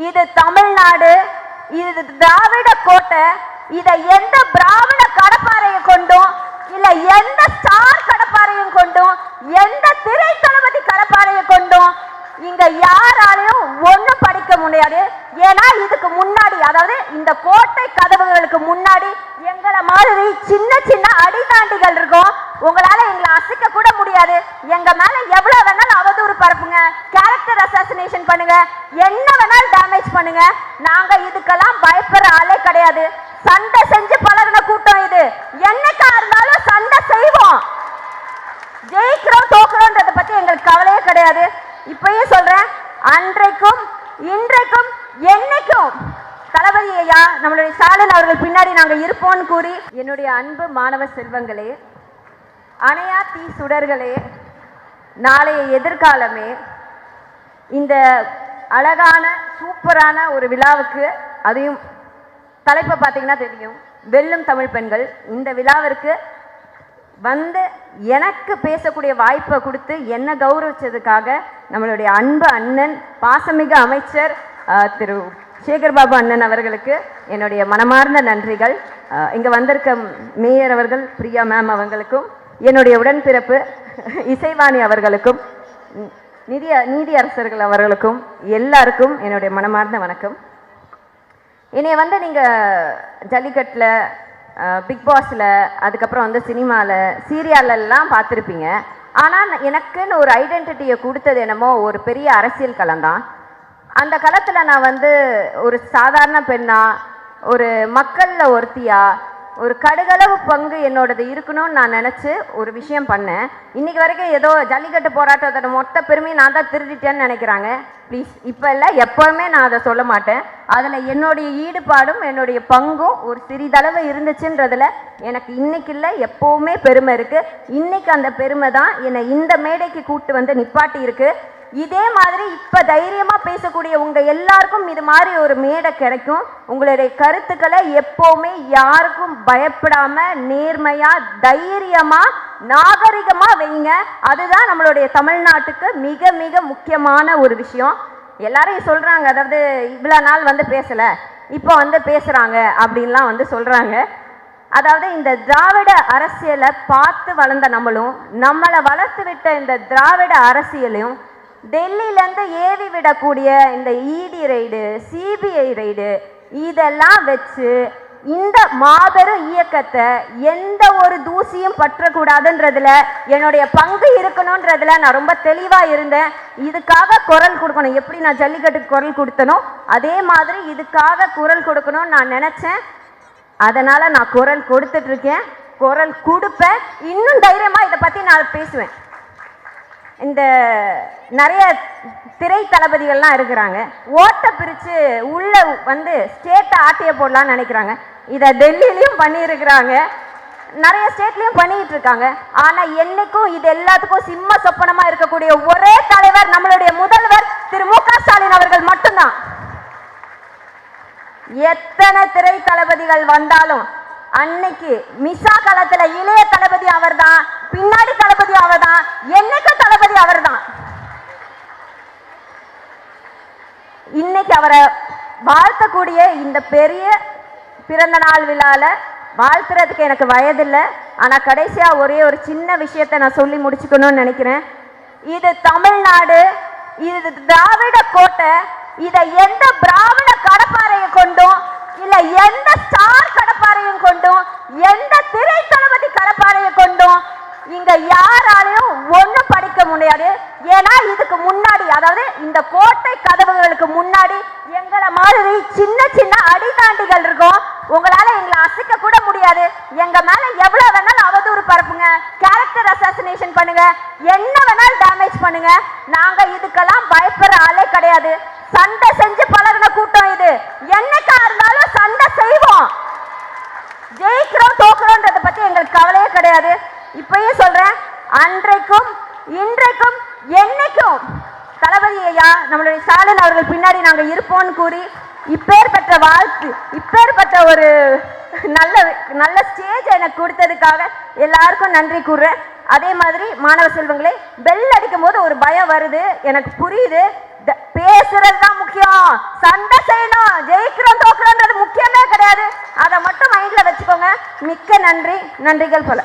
இது தமிழ்நாடு, இது திராவிட கோட்டை. இதை எந்த பிராமண கடப்பாறையை கொண்டும் இல்ல எந்த ஸ்டார் கடப்பாறையும் கொண்டும் எந்த திரை தளபதி கடப்பாறையை கொண்டும் இங்க யாராலையும் ஒண்ணு படிக்க முடியாது. ஏன்னா இதுக்கு முன்னாடி, அதாவது இந்த கோட்டை கதவுகளுக்கு முன்னாடி எங்களை மாதிரி சின்ன சின்ன அடிதாண்டிகள் இருக்கும். உங்களால எங்களை அசைக்க கூட முடியாது. எங்க மேல எவ்வளவு வேணாலும் அவதூறு பரப்புங்க, கேரக்டர் அசாசினேஷன் பண்ணுங்க, என்ன வேணாலும் டேமேஜ் பண்ணுங்க. நாங்க இதுக்கெல்லாம் பயப்படுற ஆளே கிடையாது. சண்டை செஞ்சு பழகின கூட்டம் இது. என்னைக்கா இருந்தாலும் சண்டை செய்வோம். ஜெயிக்கிறோம் தோக்குறோன்றதை பத்தி எங்களுக்கு கவலையே கிடையாது. இப்பயே சொல்றேன், அன்றைக்கும் இன்றைக்கும் என்னைக்கும் தளபதி ஐயா நம்மளுடைய ஸ்டாலின் அவர்கள் பின்னாடி நாங்க இருப்போம்னு கூறி, என்னுடைய அன்பு மாணவ செல்வங்களே, அணையா தீ சுடர்களே, நாளைய எதிர்காலமே, இந்த அழகான சூப்பரான ஒரு விழாவுக்கு, அதையும் தலைப்பை பார்த்தீங்கன்னா தெரியும், வெல்லும் தமிழ் பெண்கள். இந்த விழாவிற்கு வந்து எனக்கு பேசக்கூடிய வாய்ப்பை கொடுத்து என்ன கௌரவிச்சதுக்காக நம்மளுடைய அன்பு அண்ணன், பாசமிகு அமைச்சர் திரு சேகர் பாபு அண்ணன் அவர்களுக்கு என்னுடைய மனமார்ந்த நன்றிகள். இங்கே வந்திருக்க மேயர் அவர்கள், பிரியா மேம் அவங்களுக்கும், என்னுடைய உடன்பிறப்பு இசைவாணி அவர்களுக்கும், நீதி அரசர்கள் அவர்களுக்கும் எல்லாருக்கும் என்னுடைய மனமார்ந்த வணக்கம். என்னைய வந்து நீங்கள் ஜல்லிக்கட்டில், பிக் பாஸில், அதுக்கப்புறம் வந்து சினிமாவில், சீரியல்லாம் பார்த்துருப்பீங்க. ஆனால் எனக்குன்னு ஒரு ஐடென்டிட்டியை கொடுத்தது என்னமோ ஒரு பெரிய அரசியல் களம் தான். அந்த களத்தில் நான் வந்து ஒரு சாதாரண பெண்ணா, ஒரு மக்களில் ஒருத்தியா, ஒரு கடுகளவு பங்கு என்னோடது இருக்கணும்னு நான் நினச்சி ஒரு விஷயம் பண்ணேன். இன்றைக்கி வரைக்கும் ஏதோ ஜல்லிக்கட்டு போராட்டத்தோட மொத்த பெருமையை நான் தான் திருடிட்டேன்னு நினைக்கிறாங்க. ப்ளீஸ், இப்போ இல்லை, எப்போவுமே நான் அதை சொல்ல மாட்டேன். அதில் என்னுடைய ஈடுபாடும் என்னுடைய பங்கும் ஒரு சிறிதளவு இருந்துச்சுன்றதில் எனக்கு இன்னைக்கு இல்லை, எப்போவுமே பெருமை இருக்குது. இன்றைக்கி அந்த பெருமை தான் என்னை இந்த மேடைக்கு கூப்பிட்டு வந்து நிப்பாட்டி இருக்குது. இதே மாதிரி இப்போ தைரியமாக பேசக்கூடிய உங்கள் எல்லாருக்கும் இது மாதிரி ஒரு மேடை கிடைக்கும். உங்களுடைய கருத்துக்களை எப்போவுமே யாருக்கும் பயப்படாமல் நேர்மையாக தைரியமாக நாகரிகமாக வைங்க. அதுதான் நம்மளுடைய தமிழ்நாட்டுக்கு மிக மிக முக்கியமான ஒரு விஷயம். எல்லாரையும் சொல்கிறாங்க, அதாவது இவ்வளோ நாள் வந்து பேசலை, இப்போ வந்து பேசுகிறாங்க அப்படின்லாம் வந்து சொல்கிறாங்க. அதாவது இந்த திராவிட அரசியலை பார்த்து வளர்ந்த நம்மளும், நம்மளை வளர்த்து விட்ட இந்த திராவிட அரசியலையும், டெல்லியிலேருந்து ஏவி விடக்கூடிய இந்த இடி ரைடு, சிபிஐ ரைடு, இதெல்லாம் வச்சு இந்த மாபெரும் இயக்கத்தை எந்த ஒரு தூசியும் பற்றக்கூடாதுன்றதுல என்னுடைய பங்கு இருக்கணுன்றதுல நான் ரொம்ப தெளிவாக இருந்தேன். இதுக்காக குரல் கொடுக்கணும். எப்படி நான் ஜல்லிக்கட்டுக்கு குரல் கொடுத்தனோ அதே மாதிரி இதுக்காக குரல் கொடுக்கணும்னு நான் நினச்சேன். அதனால் நான் குரல் கொடுத்துட்ருக்கேன், குரல் கொடுப்பேன். இன்னும் தைரியமாக இதை பற்றி நான் பேசுவேன். இந்த நிறைய திரை தளபதிகள்லாம் இருக்கிறாங்க, ஓட்டை பிரித்து உள்ளே வந்து ஸ்டேட்டை ஆட்டிய போடலான்னு நினைக்கிறாங்க. இதை டெல்லியிலையும் பண்ணியிருக்கிறாங்க, நிறைய ஸ்டேட்லேயும் பண்ணிக்கிட்டு இருக்காங்க. ஆனால் என்றைக்கும் இது எல்லாத்துக்கும் சிம்ம சொப்பனமாக இருக்கக்கூடிய ஒரே தலைவர் நம்மளுடைய முதல்வர் திரு மு.க. ஸ்டாலின் அவர்கள் மட்டும்தான். எத்தனை திரை தளபதிகள் வந்தாலும் அன்னைக்கு மிசா களத்துல இளைய தளபதி அவர் தான், பின்னாடி தளபதி அவர் தான், என்னைக்கு தளபதி அவர் தான். இன்னைக்கு அவரை வாழ்த்தக்கூடிய இந்த பெரிய பிறந்த நாள் விழால வாழ்த்துறதுக்கு எனக்கு வயதில்லை. ஆனால் கடைசியாக ஒரே ஒரு சின்ன விஷயத்தை நான் சொல்லி முடிச்சுக்கணும்னு நினைக்கிறேன். இது தமிழ்நாடு, இது திராவிட கோட்டை. இதை எந்த பிராமண கடப்பாறையை கொண்டும் இல்ல எந்த ஸ்டார் கடப்பாறையும் கொண்டும் எந்த திரை தளபதி கடப்பாறையை கொண்டும் இங்க யாராலையும் ஒண்ணு படிக்க முடியாது. ஏன்னா இதுக்கு முன்னாடி, அதாவது இந்த கோட்டை கதவுகளுக்கு முன்னாடி எங்களை மாதிரி சின்ன சின்ன அடிதாண்டிகள் இருக்கும். உங்களால எங்களை அசைக்க கூட முடியாது. எங்க மேல எவ்வளவு வேணாலும் அவதூறு பரப்புங்க, கேரக்டர் அசாசினேஷன் பண்ணுங்க, என்ன வேணாலும் டேமேஜ் பண்ணுங்க. நாங்க இதுக்கெல்லாம் பயப்படுற ஆளே கிடையாது. சண்டை செஞ்சு பழகின கூட்டம் இது. என்னைக்கா இருந்தாலும் சண்டை செய்வோம். ஜெயிக்கிறோம் தோக்குறோன்றதை பத்தி எங்களுக்கு கவலையே கிடையாது. இப்பயே சொல்றேன், அன்றைக்கும் இன்றைக்கும் என்னைக்கும் தளபதி ஐயா நம்மளுடைய ஸ்டாலின் அவர்கள் பின்னாடி நாங்க இருப்போம்னு கூறி, இப்பேற்பட்ட வாழ்த்து, இப்பேற்பட்ட ஒரு நல்ல நல்ல ஸ்டேஜ் எனக்கு கொடுத்ததுக்காக எல்லாருக்கும் நன்றி கூறுறேன். அதே மாதிரி மாணவ செல்வங்களே, பெல் அடிக்கும் போது ஒரு பயம் வருது, எனக்கு புரியுது. பேசுறது தான் முக்கியம். சண்டை செய்யணும், ஜெயிக்கிறோம் தோக்குறோன்றது முக்கியமே கிடையாது. அதை மட்டும் மைண்ட்ல வச்சுக்கோங்க. மிக்க நன்றி. நன்றிகள் பல.